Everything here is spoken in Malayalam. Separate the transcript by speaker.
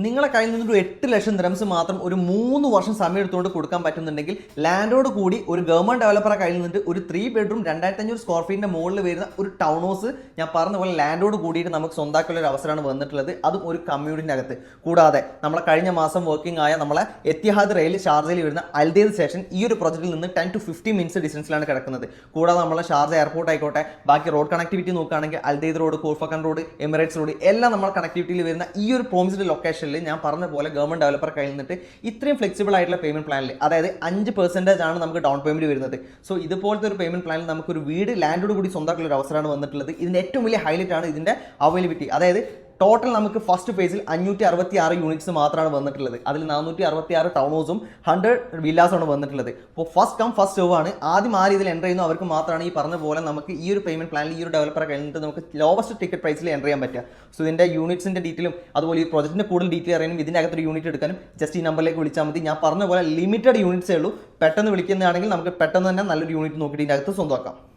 Speaker 1: നിങ്ങളെ കയ്യിൽ നിന്നൊരു 8 ലക്ഷം ദിറംസ് മാത്രം ഒരു 3 വർഷം സമയം എടുത്തുകൊണ്ട് കൊടുക്കാൻ പറ്റുന്നുണ്ടെങ്കിൽ ലാൻഡോട് കൂടി ഒരു ഗവൺമെന്റ് ഡെവലപ്പറെ കയ്യിൽ നിന്നിട്ട് ഒരു 3 ബെഡ്റൂം 2500 സ്ക്വയർ ഫീറ്റിന്റെ മുകളിൽ വരുന്ന ഒരു ടൗൺ ഹൗസ് ഞാൻ പറഞ്ഞ പോലെ ലാൻഡോട് കൂടിയിട്ട് നമുക്ക് സ്വന്തമാക്കുള്ള ഒരു അവസരമാണ് വന്നിട്ടുള്ളത്. അതും ഒരു കമ്മ്യൂണിറ്റിന്റെ അകത്ത്. കൂടാതെ നമ്മളെ കഴിഞ്ഞ മാസം വർക്കിംഗ് ആയ നമ്മളെ എത്തിഹാദ് റെയിൽ ഷാർജയിൽ വരുന്ന അൽദെയ്ദ് സ്റ്റേഷൻ ഈ ഒരു പ്രോജക്റ്റിൽ നിന്ന് 10 to 15 മിനിറ്റ്സ് ഡിസ്റ്റൻസിലാണ് കിടക്കുന്നത്. കൂടാതെ നമ്മളെ ഷാർജ എയർപോർട്ട് ആയിക്കോട്ടെ, ബാക്കി റോഡ് കണക്ടിവിറ്റി നോക്കുകയാണെങ്കിൽ അൽദെയ്ദ് റോഡ്, കോർഫക്കൻ റോഡ്, എമിറേറ്റ്സ് റോഡ് എല്ലാം നമ്മൾ കണക്ടിവിറ്റിയിൽ വരുന്ന ഈ ഒരു പ്രോമിസ്ഡ് ലൊക്കേഷൻ ഞാൻ പറഞ്ഞ പോലെ ഗവൺമെന്റ് ഡെവലപ്പർ കയ്യിൽ നിന്നിട്ട് ഇത്രയും ഫ്ലെക്സിബിൾ ആയിട്ടുള്ള പേയ്മെന്റ് പ്ലാനിൽ, അതായത് 5% ആണ് നമുക്ക് ഡൗൺ പേയ്മെന്റ് വരുന്നത്. സോ ഇതുപോലത്തെ ഒരു പേയ്മെന്റ് പ്ലാനിൽ നമുക്കൊരു വീട് ലാൻഡോട് കൂടി സ്വന്തമാക്കുള്ള ഒരു അവസരമാണ് വന്നിട്ടുള്ളത്. ഇതിന്റെ ഏറ്റവും വലിയ ഹൈലൈറ്റ് ആണ് ഇതിന്റെ അവൈലബിലിറ്റി. അതായത് ടോട്ടൽ നമുക്ക് ഫസ്റ്റ് ഫേസിൽ 566 യൂണിറ്റ്സ് മാത്രമാണ് വന്നിട്ടുള്ളത്. അതിൽ 466 ടൗൺ ഹൗസും 100 വില്ലാസുമാണ് വന്നിട്ടുള്ളത്. അപ്പോൾ ഫസ്റ്റ് കം ഫസ്റ്റ് സെർവ് ആണ്. ആദ്യം ആ രീതിയിൽ എൻ്റർ ചെയ്യുന്നു അവർക്ക് മാത്രമാണ് ഈ പറഞ്ഞ പോലെ നമുക്ക് ഈ ഒരു പേയ്മെന്റ് പ്ലാനിൽ ഈ ഒരു ഡെവലപ്പറെ കഴിഞ്ഞിട്ട് നമുക്ക് ലോവസ്റ്റ് ടിക്കറ്റ് പ്രൈസിൽ എൻ്റർ ചെയ്യാൻ പറ്റുക. സോ ഇതിന്റെ യൂണിറ്റ്സിന്റെ ഡീറ്റെയിലും അതുപോലെ ഈ പ്രോജക്റ്റിന്റെ കൂടുതൽ ഡീറ്റെയിൽ അറിയാനും ഇതിൻ്റെ അകത്തൊരു യൂണിറ്റ് എടുക്കാനും ജസ്റ്റ് ഈ നമ്പറിലേക്ക് വിളിച്ചാൽ മതി. ഞാൻ പറഞ്ഞ പോലെ ലിമിറ്റഡ് യൂണിറ്റ്സേ ഉള്ളൂ. പെട്ടെന്ന് വിളിക്കുന്നതാണെങ്കിൽ നമുക്ക് പെട്ടെന്ന് തന്നെ നല്ലൊരു യൂണിറ്റ് നോക്കിയിട്ട് ഇതിൻ്റെ അകത്ത് സ്വന്തമാക്കാം.